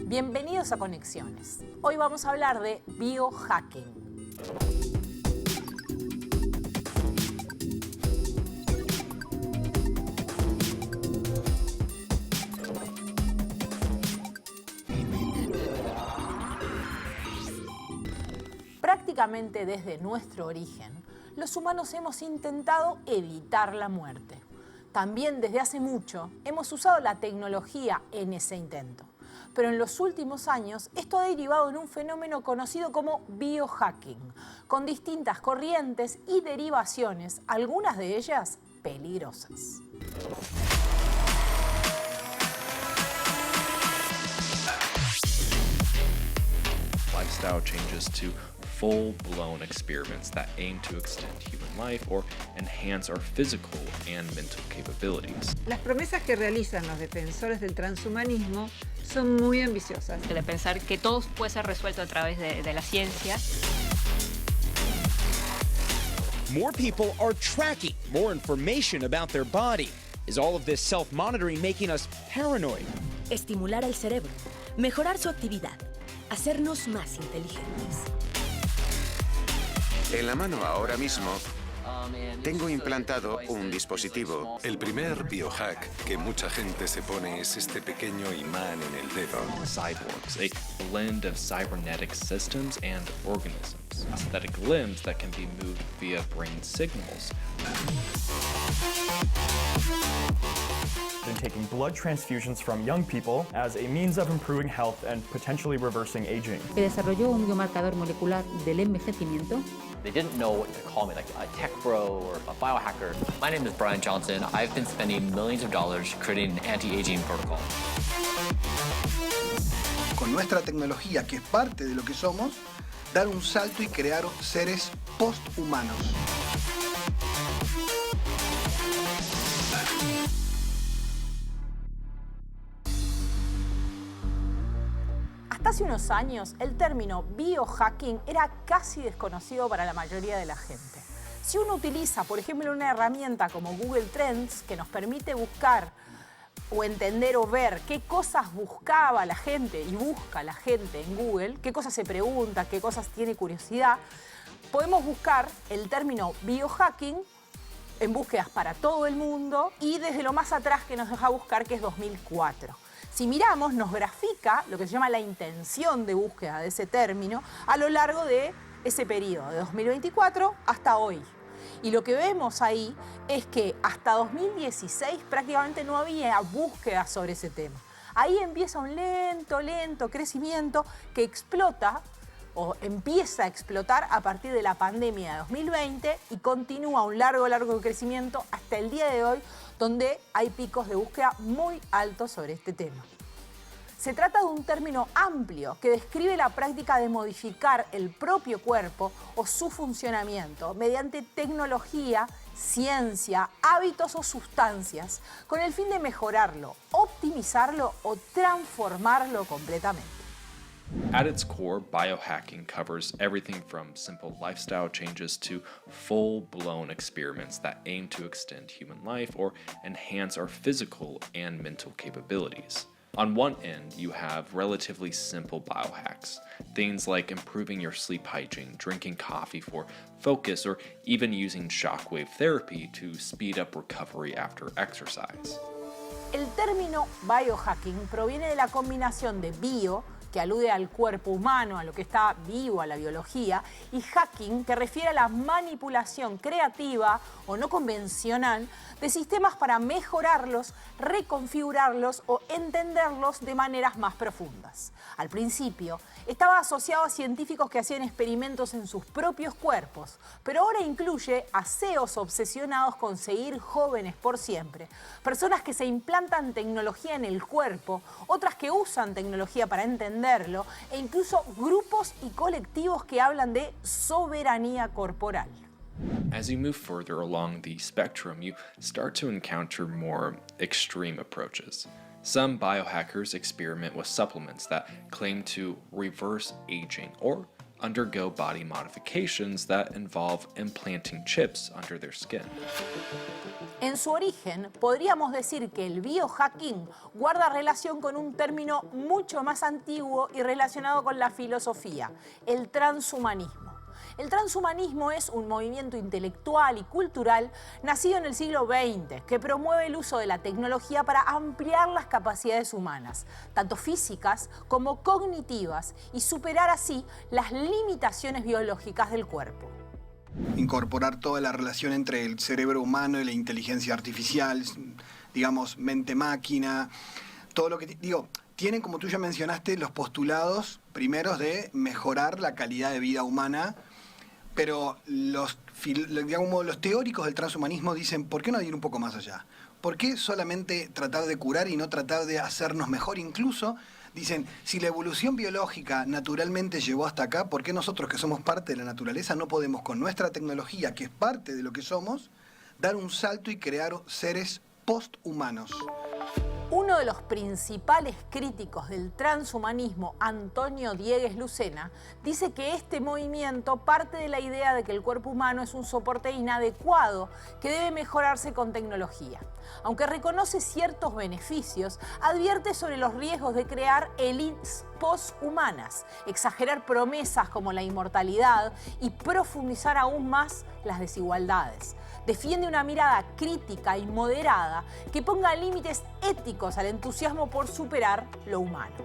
Bienvenidos a Conexiones. Hoy vamos a hablar de biohacking. Prácticamente desde nuestro origen, los humanos hemos intentado evitar la muerte. También desde hace mucho hemos usado la tecnología en ese intento. Pero en los últimos años esto ha derivado en un fenómeno conocido como biohacking, con distintas corrientes y derivaciones, algunas de ellas peligrosas. Lifestyle changes to full-blown experiments that aim to extend human life or enhance our physical and mental capabilities. Las promesas que realizan los defensores del transhumanismo son muy ambiciosas. De pensar que todo puede ser resuelto a través de la ciencia. More people are tracking more information about their body. Is all of this self-monitoring making us paranoid? Estimular al cerebro, mejorar su actividad, hacernos más inteligentes. En la mano ahora mismo tengo implantado un dispositivo. El primer biohack que mucha gente se pone es este pequeño imán en el dedo. Cyborgs, a blend of cybernetic systems and organisms. Aesthetic limbs that can be moved via brain signals. Been taking blood transfusions from young people as a means of improving health and potentially reversing aging. Que desarrolló un biomarcador molecular del envejecimiento. They didn't know what to call me, like a tech bro or a biohacker. My name is Brian Johnson. I've been spending millions of dollars creating an anti-aging protocol. Con nuestra tecnología, que es parte de lo que somos, dar un salto y crear seres posthumanos. Hasta hace unos años, el término biohacking era casi desconocido para la mayoría de la gente. Si uno utiliza, por ejemplo, una herramienta como Google Trends, que nos permite buscar o entender o ver qué cosas buscaba la gente y busca la gente en Google, qué cosas se pregunta, qué cosas tiene curiosidad, podemos buscar el término biohacking en búsquedas para todo el mundo y desde lo más atrás que nos deja buscar, que es 2004. Si miramos, nos grafica lo que se llama la intención de búsqueda de ese término a lo largo de ese periodo, de 2024 hasta hoy. Y lo que vemos ahí es que hasta 2016 prácticamente no había búsqueda sobre ese tema. Ahí empieza un lento crecimiento que explota o empieza a explotar a partir de la pandemia de 2020 y continúa un largo crecimiento hasta el día de hoy, donde hay picos de búsqueda muy altos sobre este tema. Se trata de un término amplio que describe la práctica de modificar el propio cuerpo o su funcionamiento mediante tecnología, ciencia, hábitos o sustancias, con el fin de mejorarlo, optimizarlo o transformarlo completamente. At its core, biohacking covers everything from simple lifestyle changes to full-blown experiments that aim to extend human life or enhance our physical and mental capabilities. On one end, you have relatively simple biohacks, things like improving your sleep hygiene, drinking coffee for focus, or even using shockwave therapy to speed up recovery after exercise. El término biohacking proviene de la combinación de bio, que alude al cuerpo humano, a lo que está vivo, a la biología, y hacking, que refiere a la manipulación creativa o no convencional de sistemas para mejorarlos, reconfigurarlos o entenderlos de maneras más profundas. Al principio, estaba asociado a científicos que hacían experimentos en sus propios cuerpos, pero ahora incluye a CEOs obsesionados con seguir jóvenes por siempre, personas que se implantan tecnología en el cuerpo, otras que usan tecnología para entenderlo, e incluso grupos y colectivos que hablan de soberanía corporal. As you move further along the spectrum, you start to encounter more extreme approaches. Some biohackers experiment with supplements that claim to reverse aging or undergo body modifications that involve implanting chips under their skin. En su origen, podríamos decir que el biohacking guarda relación con un término mucho más antiguo y relacionado con la filosofía, el transhumanismo. El transhumanismo es un movimiento intelectual y cultural nacido en el siglo XX que promueve el uso de la tecnología para ampliar las capacidades humanas, tanto físicas como cognitivas, y superar así las limitaciones biológicas del cuerpo. Incorporar toda la relación entre el cerebro humano y la inteligencia artificial, digamos, mente-máquina, todo lo que... tienen, como tú ya mencionaste, los postulados primeros de mejorar la calidad de vida humana, pero los teóricos del transhumanismo dicen, ¿por qué no ir un poco más allá? ¿Por qué solamente tratar de curar y no tratar de hacernos mejor? Incluso dicen, si la evolución biológica naturalmente llevó hasta acá, ¿por qué nosotros, que somos parte de la naturaleza, no podemos con nuestra tecnología, que es parte de lo que somos, dar un salto y crear seres posthumanos? Uno de los principales críticos del transhumanismo, Antonio Diegues Lucena, dice que este movimiento parte de la idea de que el cuerpo humano es un soporte inadecuado que debe mejorarse con tecnología. Aunque reconoce ciertos beneficios, advierte sobre los riesgos de crear élites posthumanas, exagerar promesas como la inmortalidad y profundizar aún más las desigualdades. Defiende una mirada crítica y moderada que ponga límites éticos al entusiasmo por superar lo humano.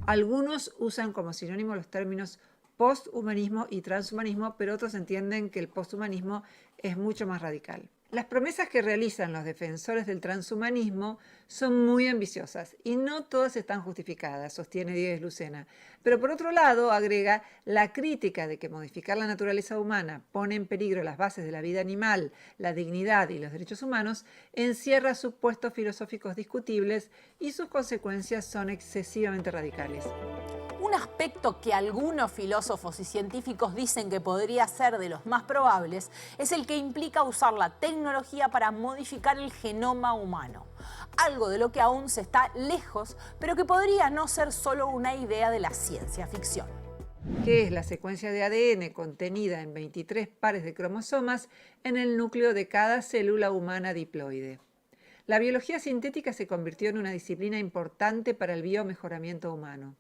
Algunos usan como sinónimo los términos posthumanismo y transhumanismo, pero otros entienden que el posthumanismo es mucho más radical. Las promesas que realizan los defensores del transhumanismo son muy ambiciosas y no todas están justificadas, sostiene Diegues Lucena. Pero por otro lado, agrega, la crítica de que modificar la naturaleza humana pone en peligro las bases de la vida animal, la dignidad y los derechos humanos, encierra supuestos filosóficos discutibles y sus consecuencias son excesivamente radicales. Un aspecto que algunos filósofos y científicos dicen que podría ser de los más probables es el que implica usar la tecnología para modificar el genoma humano. Algo de lo que aún se está lejos, pero que podría no ser solo una idea de la ciencia ficción. Que es la secuencia de ADN contenida en 23 pares de cromosomas en el núcleo de cada célula humana diploide. La biología sintética se convirtió en una disciplina importante para el biomejoramiento humano.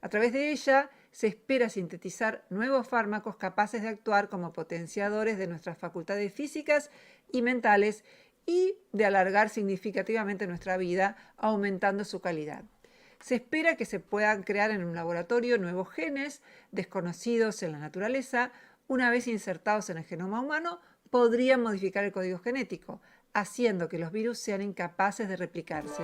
A través de ella se espera sintetizar nuevos fármacos capaces de actuar como potenciadores de nuestras facultades físicas y mentales y de alargar significativamente nuestra vida, aumentando su calidad. Se espera que se puedan crear en un laboratorio nuevos genes desconocidos en la naturaleza. Una vez insertados en el genoma humano, podrían modificar el código genético, haciendo que los virus sean incapaces de replicarse.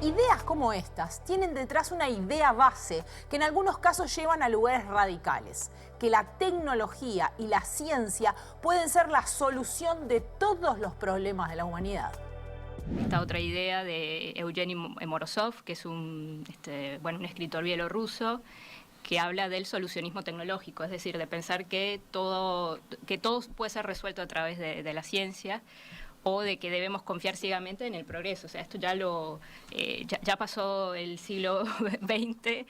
Ideas como estas tienen detrás una idea base que en algunos casos llevan a lugares radicales, que la tecnología y la ciencia pueden ser la solución de todos los problemas de la humanidad. Esta otra idea de Evgeny Morozov, que es un escritor bielorruso, que habla del solucionismo tecnológico, es decir, de pensar que todo puede ser resuelto a través de la ciencia, o de que debemos confiar ciegamente en el progreso. O sea, esto ya pasó el siglo XX,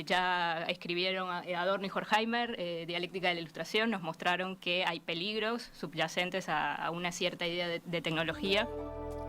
ya escribieron Adorno y Horkheimer, Dialéctica de la Ilustración, nos mostraron que hay peligros subyacentes a una cierta idea de tecnología.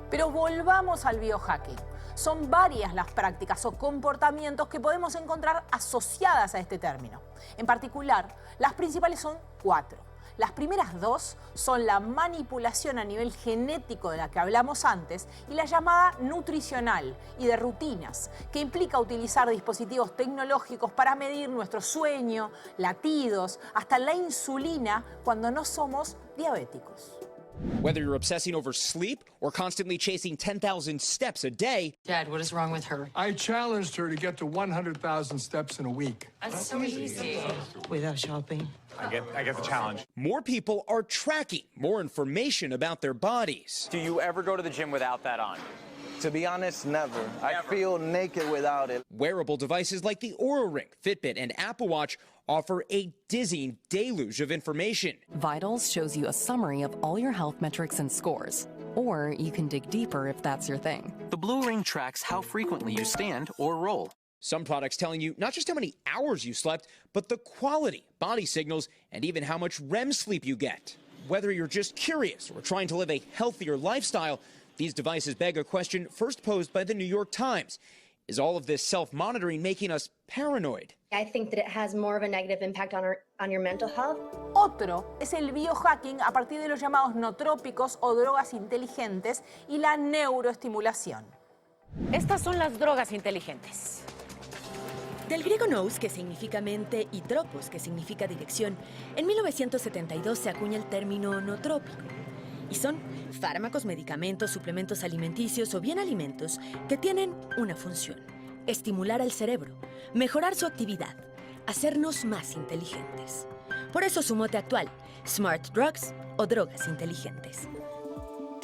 Pero volvamos al biohacking. Son varias las prácticas o comportamientos que podemos encontrar asociadas a este término. En particular, las principales son 4. Las primeras 2 son la manipulación a nivel genético de la que hablamos antes y la llamada nutricional y de rutinas, que implica utilizar dispositivos tecnológicos para medir nuestro sueño, latidos, hasta la insulina cuando no somos diabéticos. Whether you're obsessing over sleep or constantly chasing 10,000 steps a day. Dad, what is wrong with her? I challenged her to get to 100,000 steps in a week. That's so easy. Without shopping. I get the challenge. More people are tracking more information about their bodies. Do you ever go to the gym without that on? To be honest, never. I feel naked without it. Wearable devices like the Oura Ring, Fitbit, and Apple Watch offer a dizzying deluge of information. Vitals shows you a summary of all your health metrics and scores. Or you can dig deeper if that's your thing. The Blue Ring tracks how frequently you stand or roll, Some products telling you not just how many hours you slept, but the quality, body signals, and even how much REM sleep you get. Whether you're just curious or trying to live a healthier lifestyle, these devices beg a question first posed by the New York Times. Is all of this self-monitoring making us paranoid? I think that it has more of a negative impact on your mental health. Otro es el biohacking a partir de los llamados nootrópicos o drogas inteligentes y la neuroestimulación. Estas son las drogas inteligentes. Del griego nous, que significa mente, y tropos, que significa dirección, en 1972 se acuña el término nootrópico. Y son fármacos, medicamentos, suplementos alimenticios o bien alimentos que tienen una función: estimular al cerebro, mejorar su actividad, hacernos más inteligentes. Por eso su mote actual, Smart Drugs o drogas inteligentes.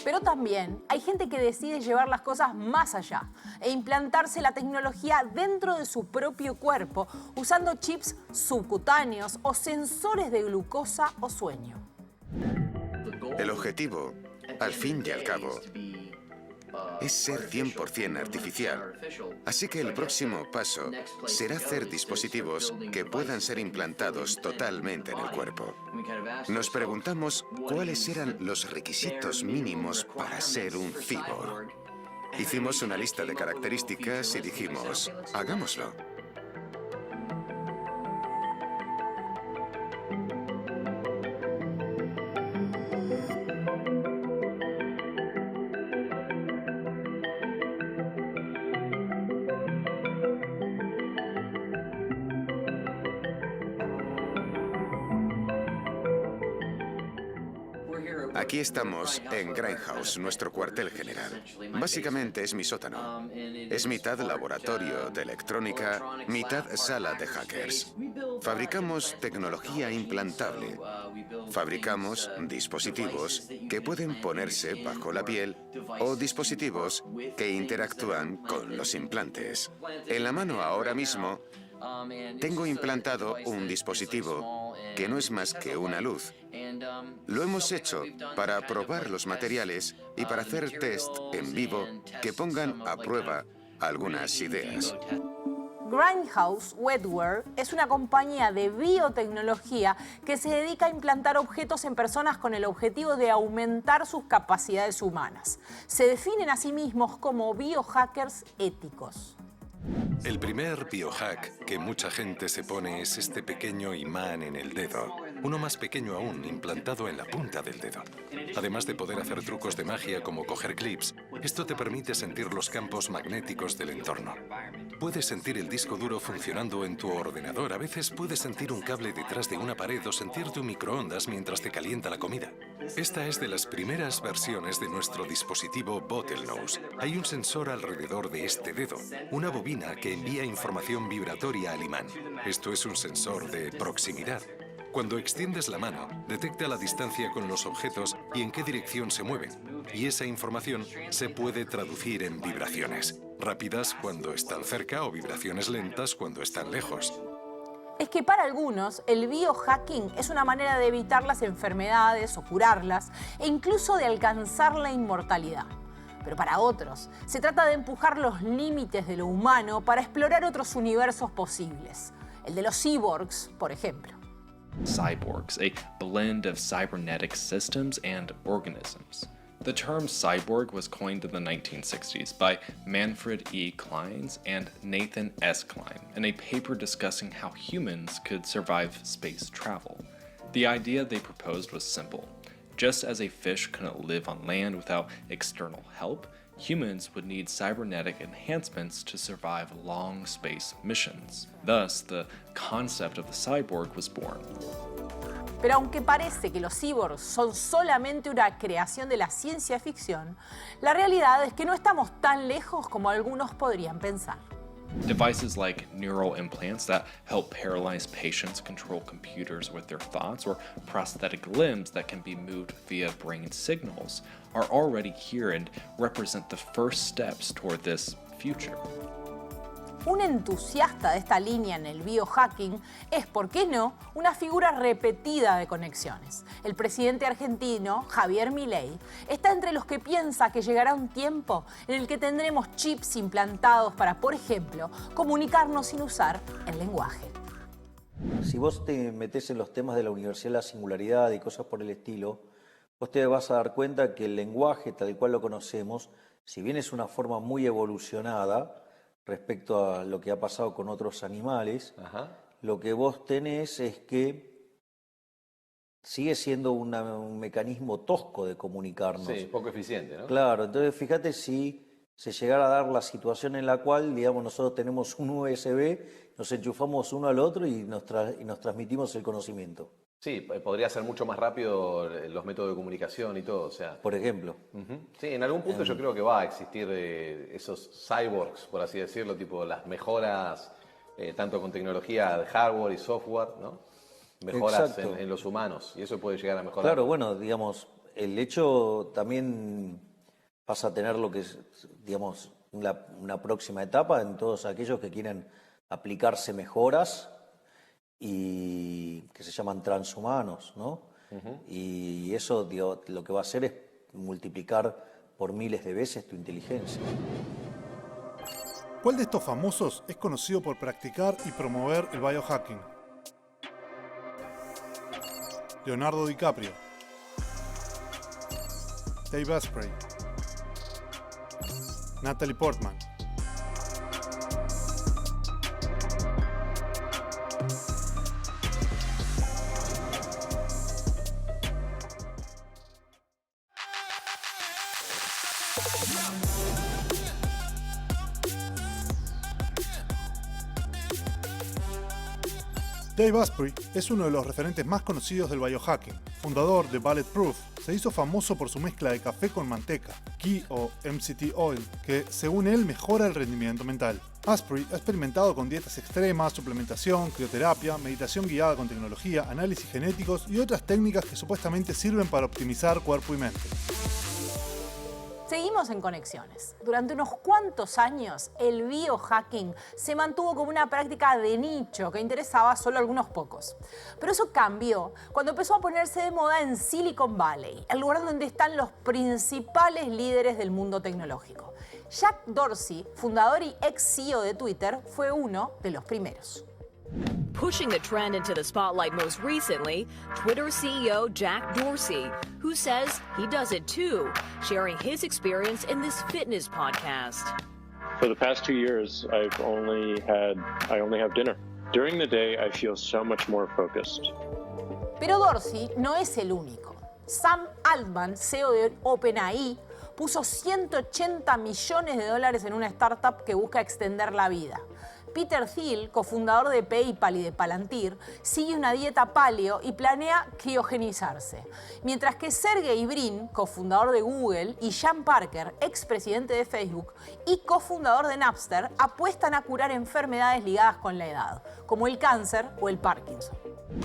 Pero también hay gente que decide llevar las cosas más allá e implantarse la tecnología dentro de su propio cuerpo usando chips subcutáneos o sensores de glucosa o sueño. El objetivo, al fin y al cabo, es ser 100% artificial. Así que el próximo paso será hacer dispositivos que puedan ser implantados totalmente en el cuerpo. Nos preguntamos cuáles eran los requisitos mínimos para ser un cyborg. Hicimos una lista de características y dijimos, hagámoslo. Aquí estamos en Grindhouse, nuestro cuartel general. Básicamente es mi sótano. Es mitad laboratorio de electrónica, mitad sala de hackers. Fabricamos tecnología implantable. Fabricamos dispositivos que pueden ponerse bajo la piel o dispositivos que interactúan con los implantes. En la mano ahora mismo tengo implantado un dispositivo que no es más que una luz. Lo hemos hecho para probar los materiales y para hacer test en vivo que pongan a prueba algunas ideas. Grindhouse Wetware es una compañía de biotecnología que se dedica a implantar objetos en personas con el objetivo de aumentar sus capacidades humanas. Se definen a sí mismos como biohackers éticos. El primer biohack que mucha gente se pone es este pequeño imán en el dedo. Uno más pequeño aún, implantado en la punta del dedo. Además de poder hacer trucos de magia como coger clips, esto te permite sentir los campos magnéticos del entorno. Puedes sentir el disco duro funcionando en tu ordenador. A veces puedes sentir un cable detrás de una pared o sentir tu microondas mientras te calienta la comida. Esta es de las primeras versiones de nuestro dispositivo Bottlenose. Hay un sensor alrededor de este dedo, una bobina que envía información vibratoria al imán. Esto es un sensor de proximidad. Cuando extiendes la mano, detecta la distancia con los objetos y en qué dirección se mueven. Y esa información se puede traducir en vibraciones, rápidas cuando están cerca o vibraciones lentas cuando están lejos. Es que para algunos el biohacking es una manera de evitar las enfermedades o curarlas e incluso de alcanzar la inmortalidad. Pero para otros se trata de empujar los límites de lo humano para explorar otros universos posibles. El de los cyborgs, por ejemplo. Cyborgs, a blend of cybernetic systems and organisms. The term cyborg was coined in the 1960s by Manfred E. Clynes and Nathan S. Kline in a paper discussing how humans could survive space travel. The idea they proposed was simple. Just as a fish couldn't live on land without external help, humans would need cybernetic enhancements to survive long space missions. Thus, the concept of the cyborg was born. Pero aunque parece que los cyborgs son solamente una creación de la ciencia ficción, la realidad es que no estamos tan lejos como algunos podrían pensar. Devices like neural implants that help paralyzed patients control computers with their thoughts, or prosthetic limbs that can be moved via brain signals, are already here and represent the first steps toward this future. Un entusiasta de esta línea en el biohacking es, ¿por qué no?, una figura repetida de conexiones. El presidente argentino, Javier Milei, está entre los que piensa que llegará un tiempo en el que tendremos chips implantados para, por ejemplo, comunicarnos sin usar el lenguaje. Si vos te metés en los temas de la universidad de la singularidad y cosas por el estilo, vos te vas a dar cuenta que el lenguaje tal cual lo conocemos, si bien es una forma muy evolucionada respecto a lo que ha pasado con otros animales, lo que vos tenés es que sigue siendo un mecanismo tosco de comunicarnos. Sí, poco eficiente, ¿no? Claro, entonces fíjate si se llegara a dar la situación en la cual, digamos, nosotros tenemos un USB, nos enchufamos uno al otro y nos transmitimos el conocimiento. Sí, podría ser mucho más rápido los métodos de comunicación y todo, o sea. Por ejemplo. Sí, en algún punto yo creo que va a existir esos cyborgs, por así decirlo, tipo las mejoras, tanto con tecnología de hardware y software, ¿no? Mejoras en los humanos, y eso puede llegar a mejorar. Claro, bueno, digamos, el hecho también pasa a tener lo que es, digamos, una próxima etapa en todos aquellos que quieren aplicarse mejoras y que se llaman transhumanos, ¿no? Y eso, digo, lo que va a hacer es multiplicar por miles de veces tu inteligencia. ¿Cuál de estos famosos es conocido por practicar y promover el biohacking? Leonardo DiCaprio, Dave Asprey, Natalie Portman. Dave Asprey es uno de los referentes más conocidos del biohacking. Fundador de Bulletproof, se hizo famoso por su mezcla de café con manteca, ghee o MCT oil, que según él mejora el rendimiento mental. Asprey ha experimentado con dietas extremas, suplementación, crioterapia, meditación guiada con tecnología, análisis genéticos y otras técnicas que supuestamente sirven para optimizar cuerpo y mente. Seguimos en Conexiones. Durante unos cuantos años, el biohacking se mantuvo como una práctica de nicho que interesaba solo a algunos pocos. Pero eso cambió cuando empezó a ponerse de moda en Silicon Valley, el lugar donde están los principales líderes del mundo tecnológico. Jack Dorsey, fundador y ex CEO de Twitter, fue uno de los primeros. Pushing the trend into the spotlight most recently, Twitter CEO Jack Dorsey, who says he does it too, sharing his experience in this fitness podcast. For the past 2 years, I only have dinner. During the day, I feel so much more focused. Pero Dorsey no es el único. Sam Altman, CEO de OpenAI, puso $180 millones en una startup que busca extender la vida. Peter Thiel, cofundador de PayPal y de Palantir, sigue una dieta paleo y planea criogenizarse. Mientras que Sergey Brin, cofundador de Google, y Sean Parker, expresidente de Facebook y cofundador de Napster, apuestan a curar enfermedades ligadas con la edad, como el cáncer o el Parkinson.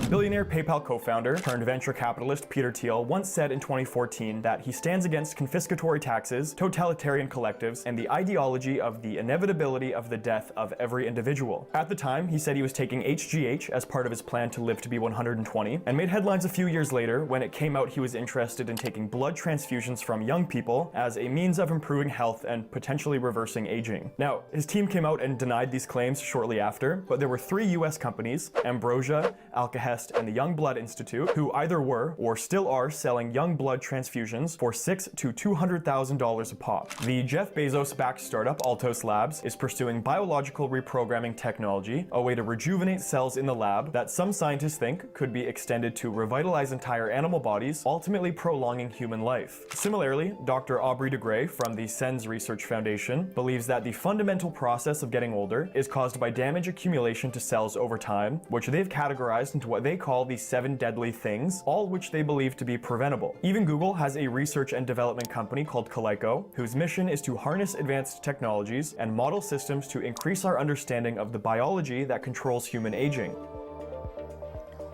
Billionaire PayPal co-founder turned venture capitalist Peter Thiel once said in 2014 that he stands against confiscatory taxes, totalitarian collectives, and the ideology of the inevitability of the death of every individual. At the time, he said he was taking HGH as part of his plan to live to be 120, and made headlines a few years later when it came out he was interested in taking blood transfusions from young people as a means of improving health and potentially reversing aging. Now, his team came out and denied these claims shortly after, but there were 3 US companies, Ambrosia, Alkahest, and the Young Blood Institute, who either were or still are selling young blood transfusions for $600,000 to $200,000 a pop. The Jeff Bezos-backed startup Altos Labs is pursuing biological reprogramming technology, a way to rejuvenate cells in the lab that some scientists think could be extended to revitalize entire animal bodies, ultimately prolonging human life. Similarly, Dr. Aubrey de Grey from the SENS Research Foundation believes that the fundamental process of getting older is caused by damage accumulation to cells over time, which they've categorized into what they call the 7 deadly things, all which they believe to be preventable. Even Google has a research and development company called Kaleico, whose mission is to harness advanced technologies and model systems to increase our understanding of the biology that controls human aging.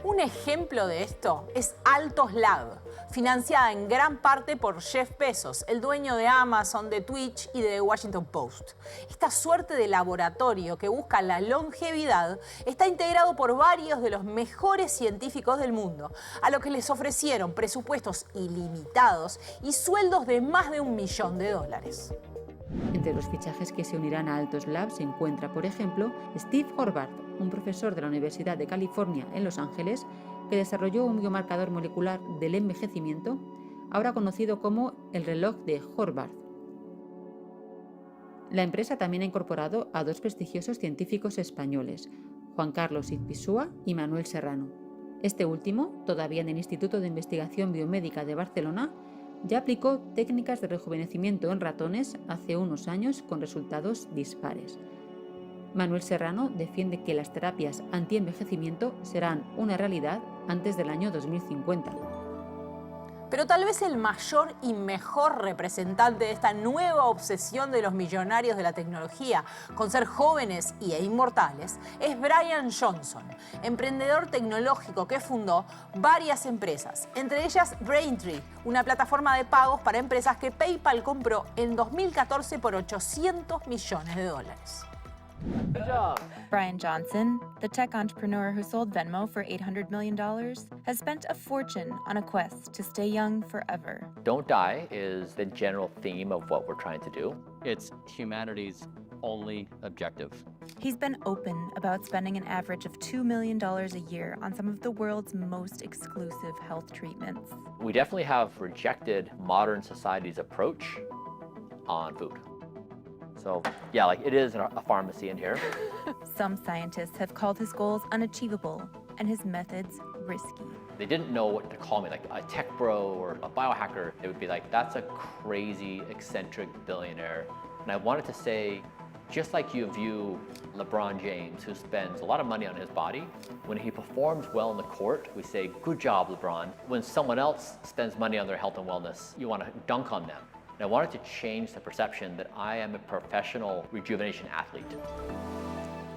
Un ejemplo de esto es Altos Lab. financiada en gran parte por Jeff Bezos, el dueño de Amazon, de Twitch y de The Washington Post. Esta suerte de laboratorio que busca la longevidad está integrado por varios de los mejores científicos del mundo, a los que les ofrecieron presupuestos ilimitados y sueldos de más de $1 millón. Entre los fichajes que se unirán a Altos Labs se encuentra, por ejemplo, Steve Horvath, un profesor de la Universidad de California en Los Ángeles, que desarrolló un biomarcador molecular del envejecimiento, ahora conocido como el reloj de Horvath. La empresa también ha incorporado a 2 prestigiosos científicos españoles, Juan Carlos Izpisua y Manuel Serrano. Este último, todavía en el Instituto de Investigación Biomédica de Barcelona, ya aplicó técnicas de rejuvenecimiento en ratones hace unos años con resultados dispares. Manuel Serrano defiende que las terapias antienvejecimiento serán una realidad antes del año 2050. Pero tal vez el mayor y mejor representante de esta nueva obsesión de los millonarios de la tecnología con ser jóvenes e inmortales es Brian Johnson, emprendedor tecnológico que fundó varias empresas, entre ellas Braintree, una plataforma de pagos para empresas que PayPal compró en 2014 por $800 millones. Good job. Brian Johnson, the tech entrepreneur who sold Venmo for $800 million, has spent a fortune on a quest to stay young forever. Don't die is the general theme of what we're trying to do. It's humanity's only objective. He's been open about spending an average of $2 million a year on some of the world's most exclusive health treatments. We definitely have rejected modern society's approach on food. So, yeah, like it is a pharmacy in here. Some scientists have called his goals unachievable and his methods risky. They didn't know what to call me, like a tech bro or a biohacker. They would be like, that's a crazy, eccentric billionaire. And I wanted to say, just like you view LeBron James, who spends a lot of money on his body, when he performs well in the court, we say, good job, LeBron. When someone else spends money on their health and wellness, you want to dunk on them. And I wanted to change the perception that I am a professional rejuvenation athlete.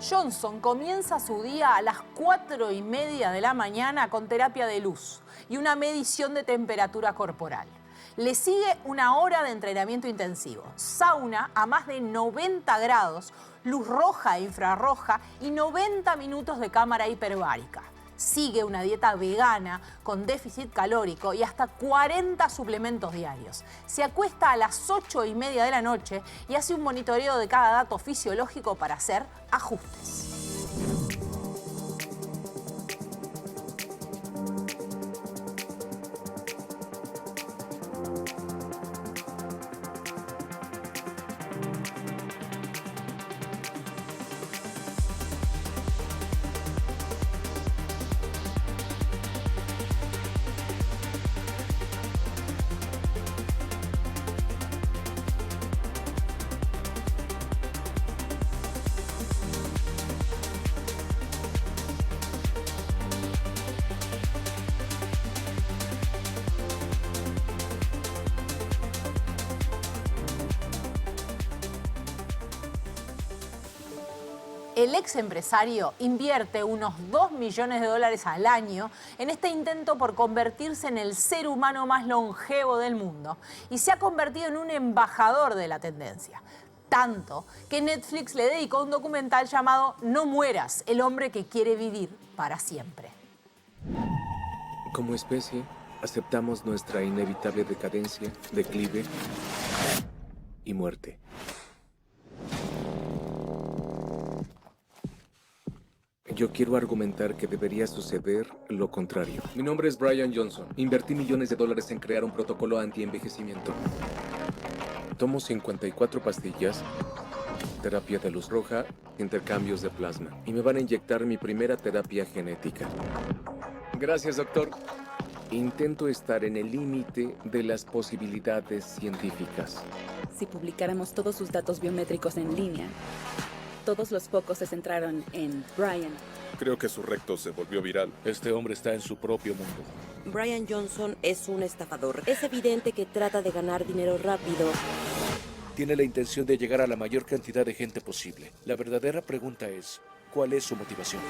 Johnson comienza su día a las 4:30 de la mañana con terapia de luz y una medición de temperatura corporal. Le sigue una hora de entrenamiento intensivo, sauna a más de 90 grados, luz roja e infrarroja y 90 minutos de cámara hiperbárica. Sigue una dieta vegana con déficit calórico y hasta 40 suplementos diarios. Se acuesta a las 8:30 de la noche y hace un monitoreo de cada dato fisiológico para hacer ajustes. El ex empresario invierte unos $2 millones al año en este intento por convertirse en el ser humano más longevo del mundo y se ha convertido en un embajador de la tendencia. Tanto que Netflix le dedicó un documental llamado No mueras, el hombre que quiere vivir para siempre. Como especie, aceptamos nuestra inevitable decadencia, declive y muerte. Yo quiero argumentar que debería suceder lo contrario. Mi nombre es Brian Johnson. Invertí millones de dólares en crear un protocolo anti-envejecimiento. Tomo 54 pastillas, terapia de luz roja, intercambios de plasma. Y me van a inyectar mi primera terapia genética. Gracias, doctor. Intento estar en el límite de las posibilidades científicas. Si publicáramos todos sus datos biométricos en línea, todos los focos se centraron en Brian. Creo que su recto se volvió viral. Este hombre está en su propio mundo. Brian Johnson es un estafador. Es evidente que trata de ganar dinero rápido. Tiene la intención de llegar a la mayor cantidad de gente posible. La verdadera pregunta es, ¿cuál es su motivación?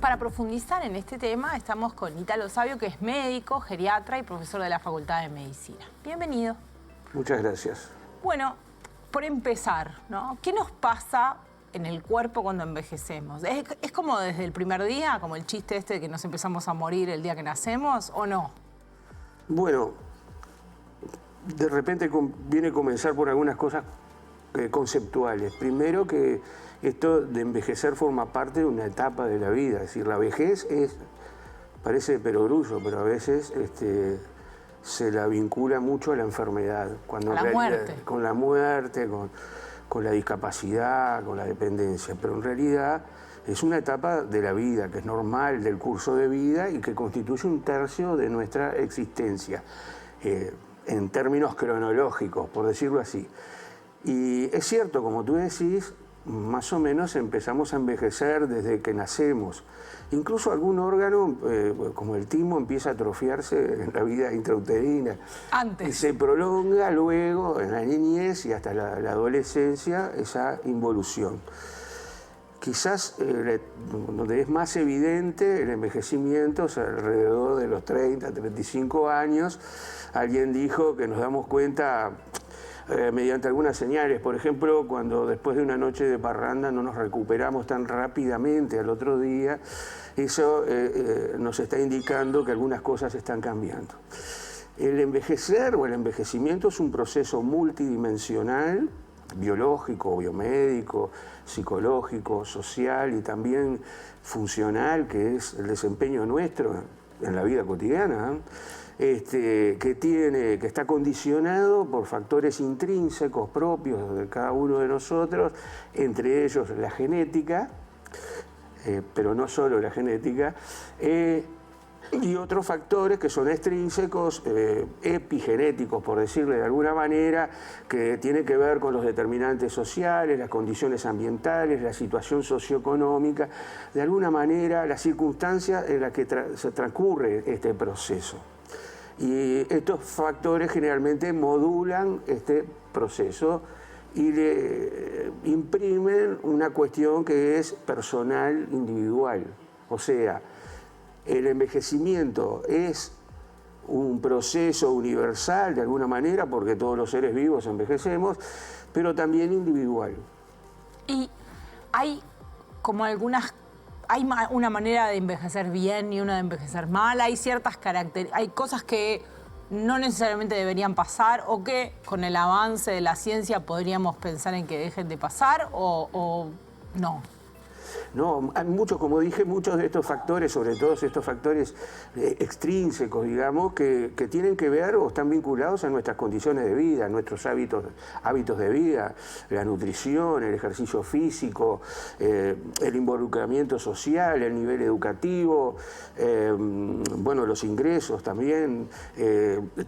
Para profundizar en este tema, estamos con Ítalo Savio, que es médico, geriatra y profesor de la Facultad de Medicina. Bienvenido. Muchas gracias. Bueno, por empezar, ¿no? ¿Qué nos pasa en el cuerpo cuando envejecemos? ¿Es como desde el primer día, como el chiste este de que nos empezamos a morir el día que nacemos, o no? Bueno, de repente viene a comenzar por algunas cosas conceptuales. Primero, que esto de envejecer forma parte de una etapa de la vida. Es decir, la vejez parece de perogrullo, pero a veces se la vincula mucho a la enfermedad. Cuando la muerte. Con la muerte, con la discapacidad, con la dependencia. Pero en realidad es una etapa de la vida, que es normal del curso de vida y que constituye un tercio de nuestra existencia, en términos cronológicos, por decirlo así. Y es cierto, como tú decís, más o menos empezamos a envejecer desde que nacemos. Incluso algún órgano, como el timo, empieza a atrofiarse en la vida intrauterina. Antes. Y se prolonga luego en la niñez y hasta la adolescencia esa involución. Quizás donde es más evidente el envejecimiento es alrededor de los 30, 35 años. Alguien dijo que nos damos cuenta mediante algunas señales. Por ejemplo, cuando después de una noche de parranda no nos recuperamos tan rápidamente al otro día, eso nos está indicando que algunas cosas están cambiando. El envejecer o el envejecimiento es un proceso multidimensional, biológico, biomédico, psicológico, social y también funcional, que es el desempeño nuestro en la vida cotidiana, que está condicionado por factores intrínsecos propios de cada uno de nosotros, entre ellos la genética, pero no solo la genética, y otros factores que son extrínsecos, epigenéticos, por decirlo de alguna manera, que tienen que ver con los determinantes sociales, las condiciones ambientales, la situación socioeconómica, de alguna manera las circunstancias en las que se transcurre este proceso. Y estos factores generalmente modulan este proceso y le imprimen una cuestión que es personal, individual. O sea, el envejecimiento es un proceso universal de alguna manera, porque todos los seres vivos envejecemos, pero también individual. Y hay como hay una manera de envejecer bien y una de envejecer mal. Hay ciertas características, hay cosas que no necesariamente deberían pasar o que con el avance de la ciencia podríamos pensar en que dejen de pasar o no. No, hay muchos, como dije, muchos de estos factores, sobre todo estos factores extrínsecos, digamos, que tienen que ver o están vinculados a nuestras condiciones de vida, a nuestros hábitos de vida, la nutrición, el ejercicio físico, el involucramiento social, el nivel educativo, bueno, los ingresos también.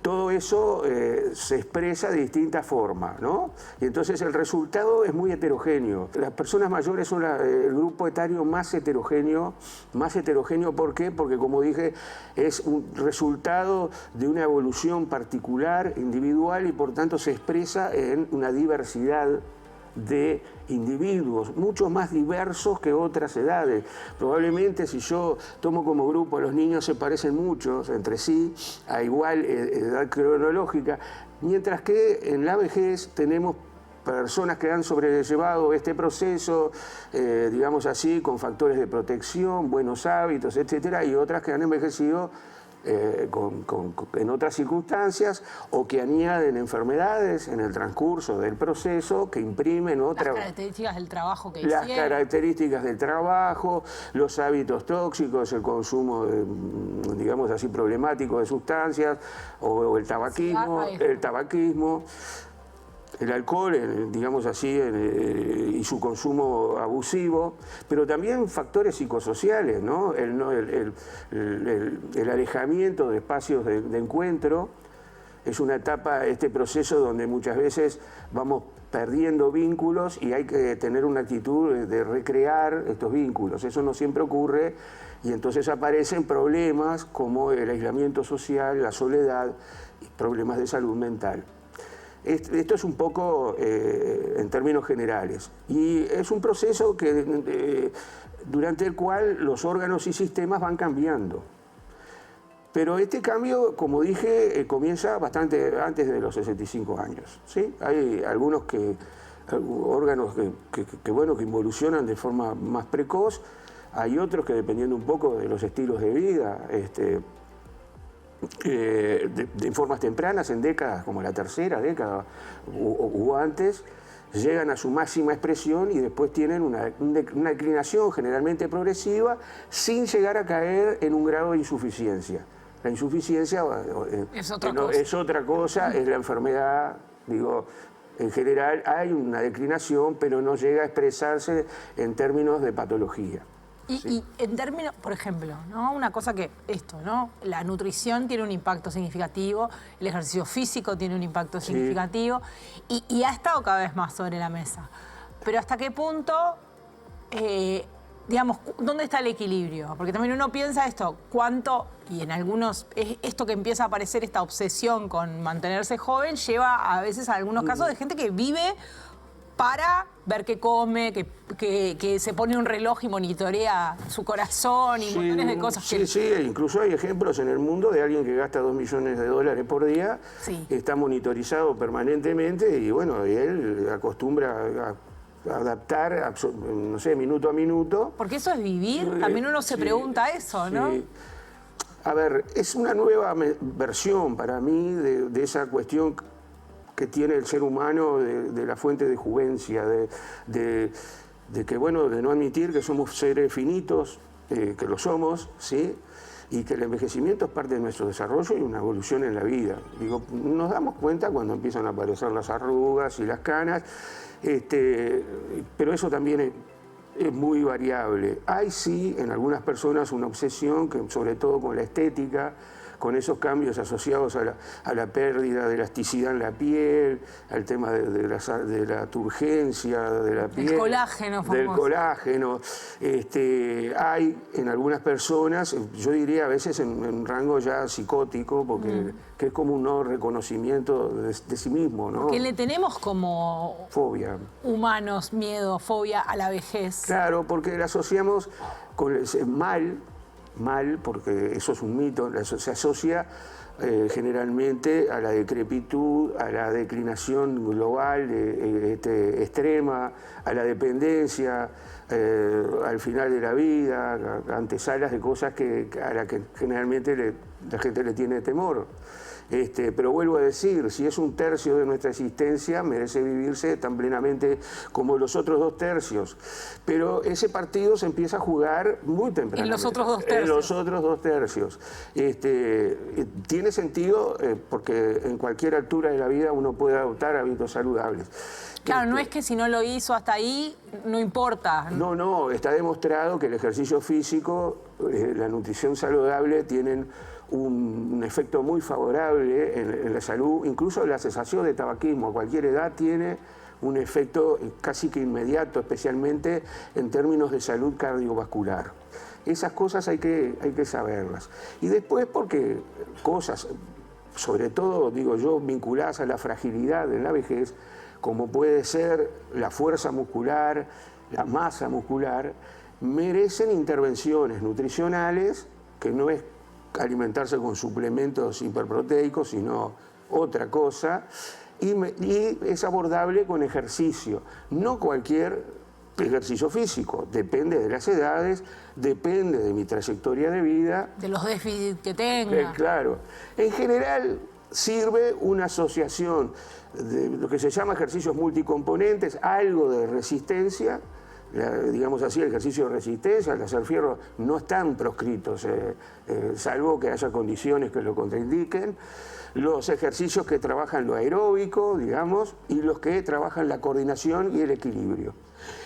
Todo eso se expresa de distintas formas, ¿no? Y entonces el resultado es muy heterogéneo. Las personas mayores son el grupo etario más heterogéneo. ¿Por qué? Porque, como dije, es un resultado de una evolución particular, individual, y por tanto se expresa en una diversidad de individuos, mucho más diversos que otras edades. Probablemente, si yo tomo como grupo, los niños se parecen muchos entre sí, a igual edad cronológica, mientras que en la vejez tenemos personas que han sobrellevado este proceso, digamos así, con factores de protección, buenos hábitos, etcétera, y otras que han envejecido en otras circunstancias o que añaden enfermedades en el transcurso del proceso que imprimen otras características del trabajo que las hicieron. Características del trabajo, los hábitos tóxicos, el consumo, digamos así, problemático de sustancias o el tabaquismo, el alcohol, digamos así, y su consumo abusivo, pero también factores psicosociales, ¿no? El alejamiento de espacios de encuentro es una etapa, este proceso donde muchas veces vamos perdiendo vínculos y hay que tener una actitud de recrear estos vínculos. Eso no siempre ocurre y entonces aparecen problemas como el aislamiento social, la soledad y problemas de salud mental. Esto es un poco en términos generales y es un proceso que durante el cual los órganos y sistemas van cambiando. Pero este cambio, como dije, comienza bastante antes de los 65 años. ¿Sí? Hay algunos órganos que involucionan de forma más precoz, hay otros que, dependiendo un poco de los estilos de vida, en formas tempranas, en décadas como la tercera década o antes, llegan a su máxima expresión y después tienen una declinación generalmente progresiva sin llegar a caer en un grado de insuficiencia. La insuficiencia es otra cosa, es la enfermedad, digo, en general hay una declinación, pero no llega a expresarse en términos de patología. Y en términos, por ejemplo, ¿no? Una cosa que ¿no? La nutrición tiene un impacto significativo, el ejercicio físico tiene un impacto significativo y ha estado cada vez más sobre la mesa. Pero ¿hasta qué punto, digamos, dónde está el equilibrio? Porque también uno piensa esto, cuánto, y en algunos, esto que empieza a aparecer, esta obsesión con mantenerse joven, lleva a veces a algunos casos de gente que vive para ver qué come, que se pone un reloj y monitorea su corazón y montones de cosas. Sí, incluso hay ejemplos en el mundo de alguien que gasta $2 millones por día, está monitorizado permanentemente y bueno, y él acostumbra a adaptar, no sé, minuto a minuto. Porque eso es vivir, también uno se pregunta eso, ¿no? A ver, es una nueva versión para mí de esa cuestión que tiene el ser humano de la fuente de juvencia, de que, bueno, de no admitir que somos seres finitos, que lo somos, ¿sí? Y que el envejecimiento es parte de nuestro desarrollo y una evolución en la vida. Digo, nos damos cuenta cuando empiezan a aparecer las arrugas y las canas, pero eso también es muy variable. Hay sí en algunas personas una obsesión, sobre todo con la estética, con esos cambios asociados a la pérdida de elasticidad en la piel, al tema de la turgencia de la piel. El colágeno, famoso. Del colágeno. Hay en algunas personas, yo diría a veces en un rango ya psicótico, porque que es como un no reconocimiento de sí mismo, ¿no? Que le tenemos como fobia. Humanos, miedo, fobia a la vejez. Claro, porque la asociamos con mal, porque eso es un mito, se asocia generalmente a la decrepitud, a la declinación global extrema, a la dependencia, al final de la vida, antesalas de cosas a las que generalmente la gente le tiene temor. Pero vuelvo a decir, si es 1/3 de nuestra existencia, merece vivirse tan plenamente como los otros 2/3. Pero ese partido se empieza a jugar muy temprano. En los otros 2/3. En los otros 2/3. Tiene sentido porque en cualquier altura de la vida uno puede adoptar hábitos saludables. Claro, no es que si no lo hizo hasta ahí, no importa. No, está demostrado que el ejercicio físico, la nutrición saludable tienen un efecto muy favorable en la salud, incluso la cesación de tabaquismo a cualquier edad tiene un efecto casi que inmediato, especialmente en términos de salud cardiovascular. Esas cosas hay que saberlas. Y después porque cosas, sobre todo, digo yo, vinculadas a la fragilidad en la vejez, como puede ser la fuerza muscular, la masa muscular, merecen intervenciones nutricionales, que no es alimentarse con suplementos hiperproteicos, sino otra cosa, y es abordable con ejercicio. No cualquier ejercicio físico, depende de las edades, depende de mi trayectoria de vida. De los déficits que tenga. Claro. En general sirve una asociación de lo que se llama ejercicios multicomponentes, algo de resistencia, digamos así, el ejercicio de resistencia, el hacer fierro, no están proscritos, salvo que haya condiciones que lo contraindiquen. Los ejercicios que trabajan lo aeróbico, digamos, y los que trabajan la coordinación y el equilibrio.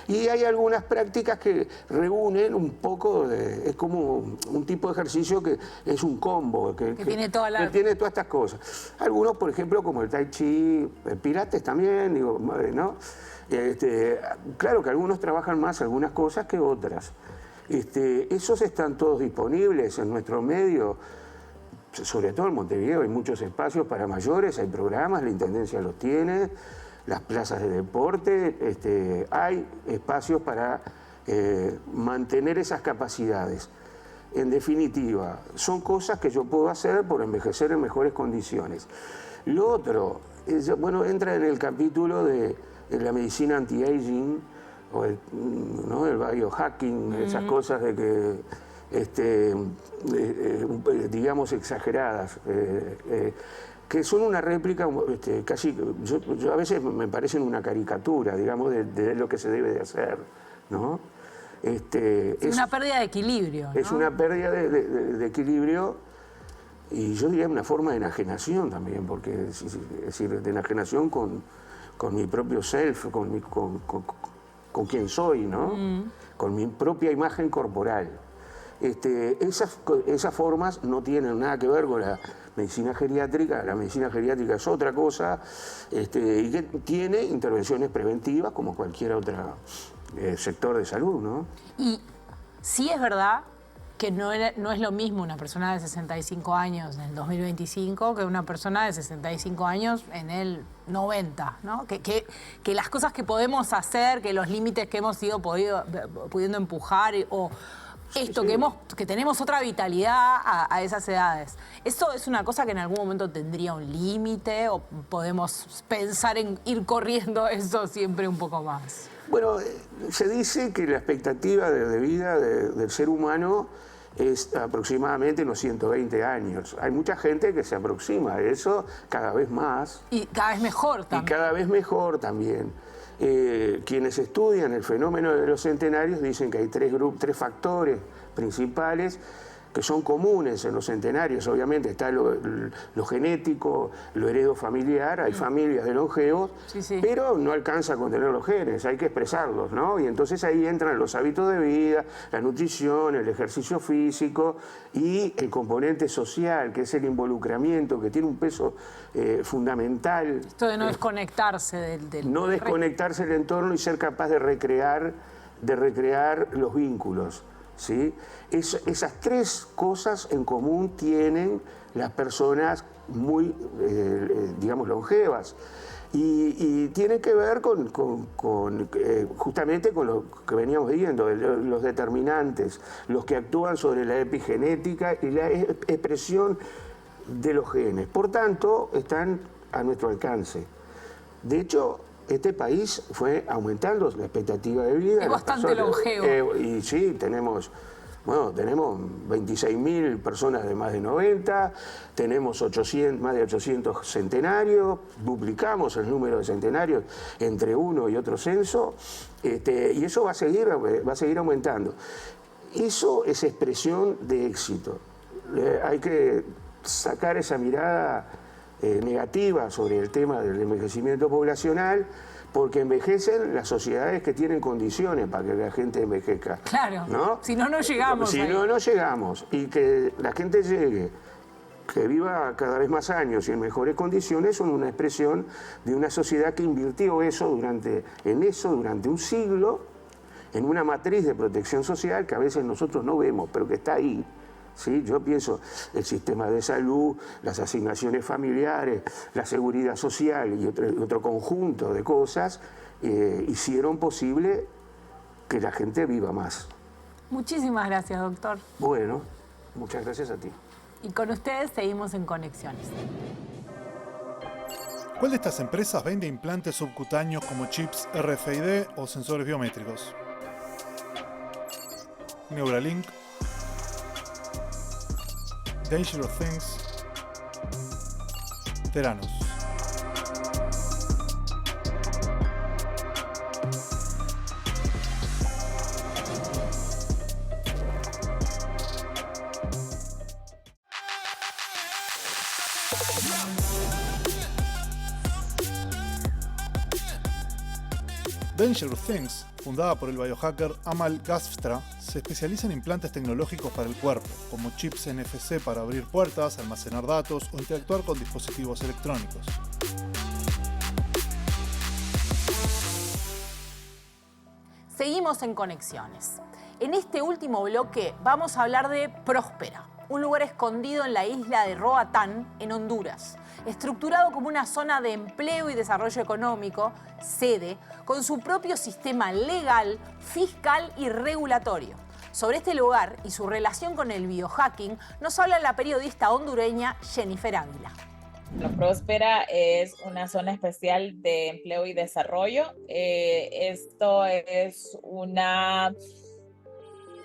Y hay algunas prácticas que reúnen un poco es como un tipo de ejercicio que es un combo, que tiene todas estas cosas. Algunos, por ejemplo, como el tai chi, el pilates también, digo, ¿no? Claro que algunos trabajan más algunas cosas que otras. Esos están todos disponibles en nuestro medio, sobre todo en Montevideo hay muchos espacios para mayores, hay programas, la Intendencia los tiene, las plazas de deporte, hay espacios para mantener esas capacidades. En definitiva, son cosas que yo puedo hacer por envejecer en mejores condiciones. Lo otro, bueno, entra en el capítulo de la medicina anti-aging, o el biohacking, esas cosas de que, digamos, exageradas, que son una réplica casi, yo a veces me parecen una caricatura, digamos, de lo que se debe de hacer, ¿no? Es una pérdida de equilibrio, ¿no? Es una pérdida de equilibrio y yo diría una forma de enajenación también, porque es decir, de enajenación con mi propio self, con quien soy, ¿no? Con mi propia imagen corporal. Esas formas no tienen nada que ver con la medicina geriátrica. La medicina geriátrica es otra cosa y que tiene intervenciones preventivas como cualquier otro sector de salud, ¿no? Y sí es verdad que no es lo mismo una persona de 65 años en el 2025 que una persona de 65 años en el 90, ¿no? Que las cosas que podemos hacer, que los límites que hemos ido pudiendo empujar o esto, sí. Que tenemos otra vitalidad a esas edades. ¿Eso es una cosa que en algún momento tendría un límite o podemos pensar en ir corriendo eso siempre un poco más? Bueno, se dice que la expectativa de vida del ser humano es aproximadamente unos 120 años. Hay mucha gente que se aproxima a eso cada vez más. Y cada vez mejor también. Y cada vez mejor también. Quienes estudian el fenómeno de los centenarios dicen que hay tres factores principales que son comunes en los centenarios. Obviamente está lo genético, lo heredo familiar, hay familias de longevos, sí. Pero no alcanza con tener los genes, hay que expresarlos, ¿no? Y entonces ahí entran los hábitos de vida, la nutrición, el ejercicio físico y el componente social, que es el involucramiento, que tiene un peso fundamental. Esto de no desconectarse del no desconectarse del entorno y ser capaz de recrear los vínculos. ¿Sí? Esas tres cosas en común tienen las personas muy, digamos, longevas. Y tiene que ver justamente con lo que veníamos viendo, los determinantes, los que actúan sobre la epigenética y la expresión de los genes. Por tanto, están a nuestro alcance. De hecho, este país fue aumentando la expectativa de vida. Es bastante longevo. Y sí, tenemos 26.000 personas de más de 90, tenemos más de 800 centenarios, duplicamos el número de centenarios entre uno y otro censo, y eso va a seguir aumentando. Eso es expresión de éxito. Hay que sacar esa mirada negativa sobre el tema del envejecimiento poblacional, porque envejecen las sociedades que tienen condiciones para que la gente envejezca. Claro, ¿no? Si no llegamos. Si no llegamos. Y que la gente llegue, que viva cada vez más años y en mejores condiciones, son una expresión de una sociedad que invirtió durante un siglo, en una matriz de protección social que a veces nosotros no vemos, pero que está ahí. ¿Sí? Yo pienso el sistema de salud, las asignaciones familiares, la seguridad social y otro conjunto de cosas hicieron posible que la gente viva más. Muchísimas gracias, doctor. Bueno, muchas gracias a ti. Y con ustedes seguimos en Conexiones. ¿Cuál de estas empresas vende implantes subcutáneos como chips RFID o sensores biométricos? Neuralink, Dangerous Things, Theranos. Dangerous Things, fundada por el biohacker Amal Gazfstra, se especializa en implantes tecnológicos para el cuerpo, como chips NFC para abrir puertas, almacenar datos o interactuar con dispositivos electrónicos. Seguimos en Conexiones. En este último bloque vamos a hablar de Próspera, un lugar escondido en la isla de Roatán, en Honduras. estructurado como una zona de empleo y desarrollo económico, sede, con su propio sistema legal, fiscal y regulatorio. Sobre este lugar y su relación con el biohacking nos habla la periodista hondureña Jennifer Ávila. La Próspera es una zona especial de empleo y desarrollo. Esto es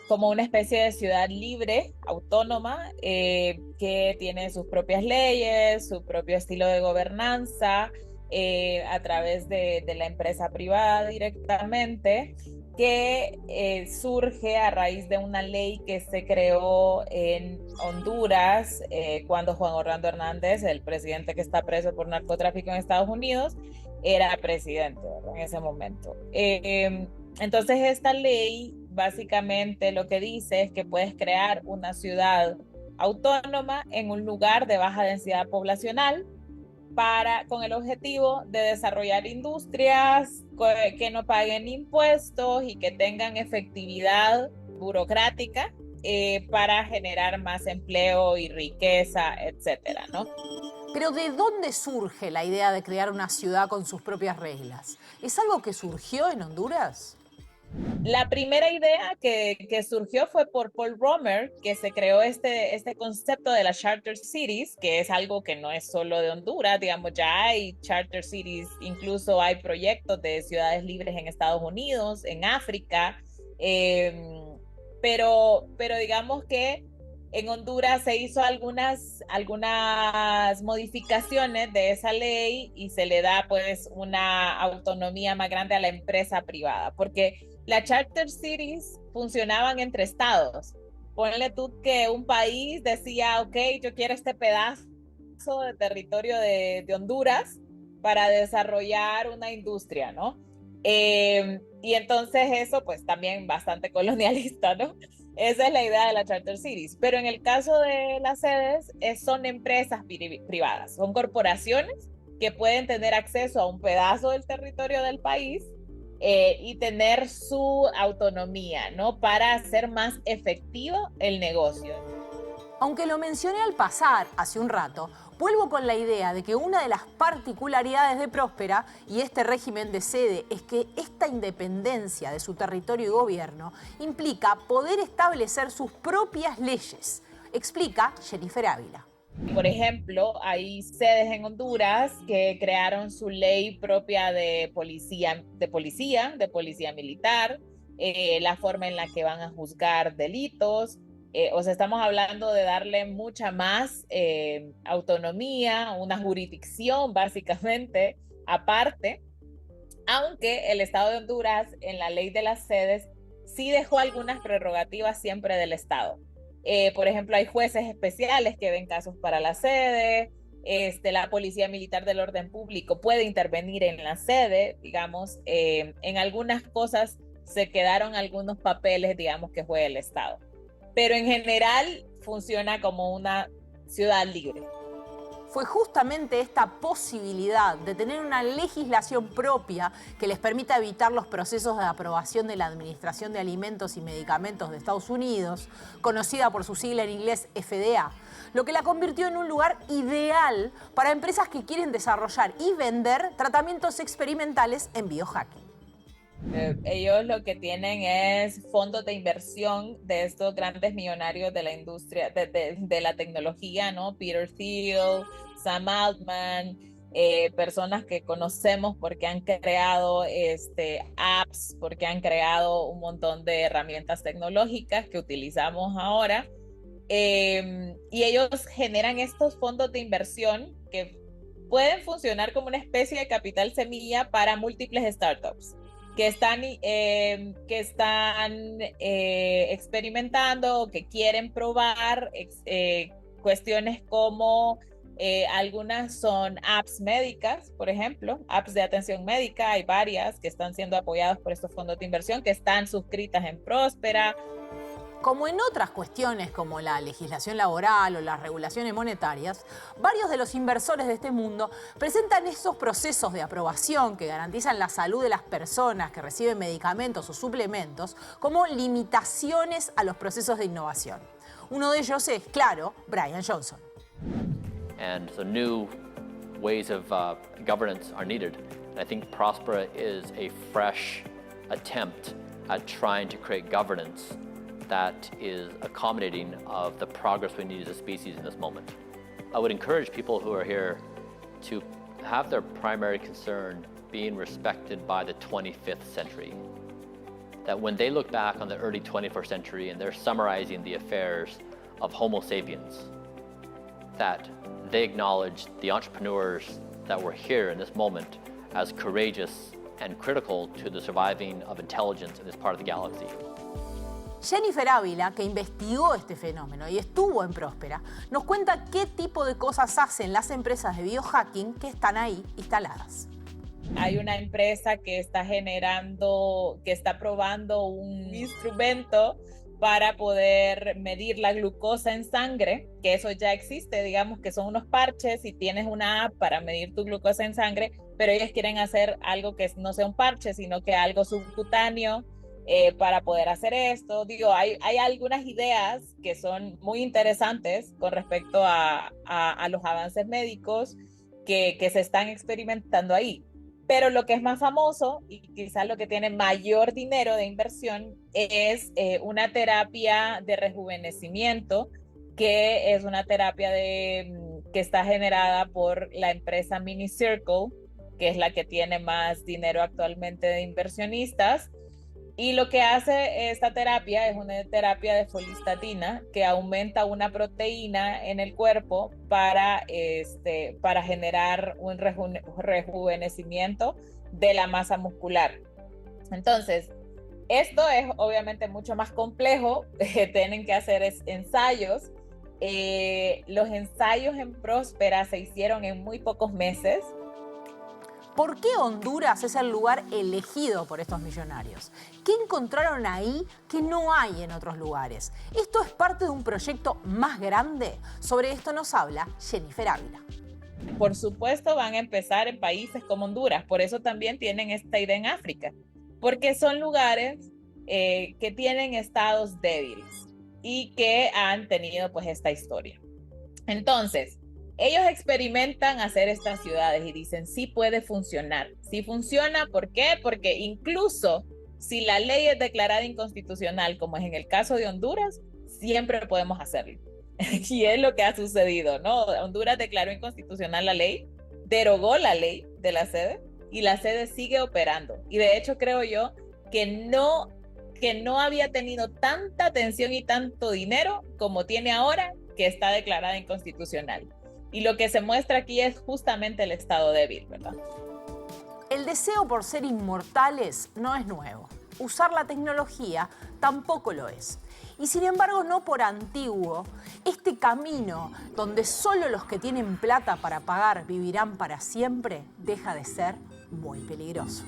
como una especie de ciudad libre, autónoma, que tiene sus propias leyes, su propio estilo de gobernanza, a través de la empresa privada directamente, que surge a raíz de una ley que se creó en Honduras cuando Juan Orlando Hernández, el presidente que está preso por narcotráfico en Estados Unidos, era presidente, ¿verdad?, en ese momento. Entonces esta ley básicamente lo que dice es que puedes crear una ciudad autónoma en un lugar de baja densidad poblacional con el objetivo de desarrollar industrias que no paguen impuestos y que tengan efectividad burocrática para generar más empleo y riqueza, etcétera, ¿no? Pero ¿de dónde surge la idea de crear una ciudad con sus propias reglas? ¿Es algo que surgió en Honduras? La primera idea que surgió fue por Paul Romer, que se creó este concepto de las charter cities, que es algo que no es solo de Honduras, digamos, ya hay charter cities, incluso hay proyectos de ciudades libres en Estados Unidos, en África, pero digamos que en Honduras se hizo algunas modificaciones de esa ley y se le da pues una autonomía más grande a la empresa privada, porque las charter cities funcionaban entre estados. Ponle tú que un país decía, ok, yo quiero este pedazo de territorio de Honduras para desarrollar una industria, ¿no? Y entonces eso pues también bastante colonialista, ¿no? Esa es la idea de la charter cities. Pero en el caso de las sedes, son empresas privadas, son corporaciones que pueden tener acceso a un pedazo del territorio del país y tener su autonomía, ¿no?, para hacer más efectivo el negocio. Aunque lo mencioné al pasar hace un rato, vuelvo con la idea de que una de las particularidades de Próspera y este régimen de sede es que esta independencia de su territorio y gobierno implica poder establecer sus propias leyes, explica Jennifer Ávila. Por ejemplo, hay sedes en Honduras que crearon su ley propia de policía militar, la forma en la que van a juzgar delitos. O sea, estamos hablando de darle mucha más autonomía, una jurisdicción básicamente aparte, aunque el Estado de Honduras en la ley de las sedes sí dejó algunas prerrogativas siempre del Estado. Por ejemplo, hay jueces especiales que ven casos para la sede, la Policía Militar del Orden Público puede intervenir en la sede, digamos, en algunas cosas se quedaron algunos papeles, digamos, que juega el Estado. Pero en general funciona como una ciudad libre. Fue justamente esta posibilidad de tener una legislación propia que les permita evitar los procesos de aprobación de la Administración de Alimentos y Medicamentos de Estados Unidos, conocida por su sigla en inglés FDA, lo que la convirtió en un lugar ideal para empresas que quieren desarrollar y vender tratamientos experimentales en biohacking. Ellos lo que tienen es fondos de inversión de estos grandes millonarios de la industria, de la tecnología, ¿no? Peter Thiel, Sam Altman, personas que conocemos porque han creado apps, porque han creado un montón de herramientas tecnológicas que utilizamos ahora. Y ellos generan estos fondos de inversión que pueden funcionar como una especie de capital semilla para múltiples startups que están experimentando, que quieren probar cuestiones como algunas son apps médicas, por ejemplo, apps de atención médica. Hay varias que están siendo apoyadas por estos fondos de inversión que están suscritas en Próspera. Como en otras cuestiones como la legislación laboral o las regulaciones monetarias, varios de los inversores de este mundo presentan esos procesos de aprobación que garantizan la salud de las personas que reciben medicamentos o suplementos como limitaciones a los procesos de innovación. Uno de ellos es, claro, Brian Johnson. And the new ways of governance are needed. And I think Prospera is a fresh attempt at trying to create governance that is accommodating of the progress we need as a species in this moment. I would encourage people who are here to have their primary concern being respected by the 25th century. That when they look back on the early 21st century and they're summarizing the affairs of Homo sapiens, that they acknowledge the entrepreneurs that were here in this moment as courageous and critical to the surviving of intelligence in this part of the galaxy. Jennifer Ávila, que investigó este fenómeno y estuvo en Prospera, nos cuenta qué tipo de cosas hacen las empresas de biohacking que están ahí instaladas. Hay una empresa que está probando un instrumento para poder medir la glucosa en sangre, que eso ya existe, digamos que son unos parches y tienes una app para medir tu glucosa en sangre, pero ellos quieren hacer algo que no sea un parche, sino que algo subcutáneo para poder hacer esto. Digo, hay algunas ideas que son muy interesantes con respecto a los avances médicos que se están experimentando ahí. Pero lo que es más famoso y quizás lo que tiene mayor dinero de inversión es una terapia de rejuvenecimiento, que es una terapia que está generada por la empresa Minicircle, que es la que tiene más dinero actualmente de inversionistas. Y lo que hace esta terapia es una terapia de folistatina que aumenta una proteína en el cuerpo para generar un rejuvenecimiento de la masa muscular. Entonces, esto es obviamente mucho más complejo, tienen que hacer ensayos. Los ensayos en Prospera se hicieron en muy pocos meses. ¿Por qué Honduras es el lugar elegido por estos millonarios? ¿Qué encontraron ahí que no hay en otros lugares? ¿Esto es parte de un proyecto más grande? Sobre esto nos habla Jennifer Ávila. Por supuesto van a empezar en países como Honduras, por eso también tienen esta idea en África, porque son lugares que tienen estados débiles y que han tenido pues esta historia. Entonces, ellos experimentan hacer estas ciudades y dicen, sí puede funcionar. Sí funciona, ¿por qué? Porque incluso si la ley es declarada inconstitucional, como es en el caso de Honduras, siempre podemos hacerlo. Y es lo que ha sucedido, ¿no? Honduras declaró inconstitucional la ley, derogó la ley de la sede y la sede sigue operando. Y de hecho creo yo que no había tenido tanta atención y tanto dinero como tiene ahora, que está declarada inconstitucional. Y lo que se muestra aquí es justamente el estado débil, ¿verdad? El deseo por ser inmortales no es nuevo. Usar la tecnología tampoco lo es. Y sin embargo, no por antiguo, este camino donde solo los que tienen plata para pagar vivirán para siempre, deja de ser muy peligroso.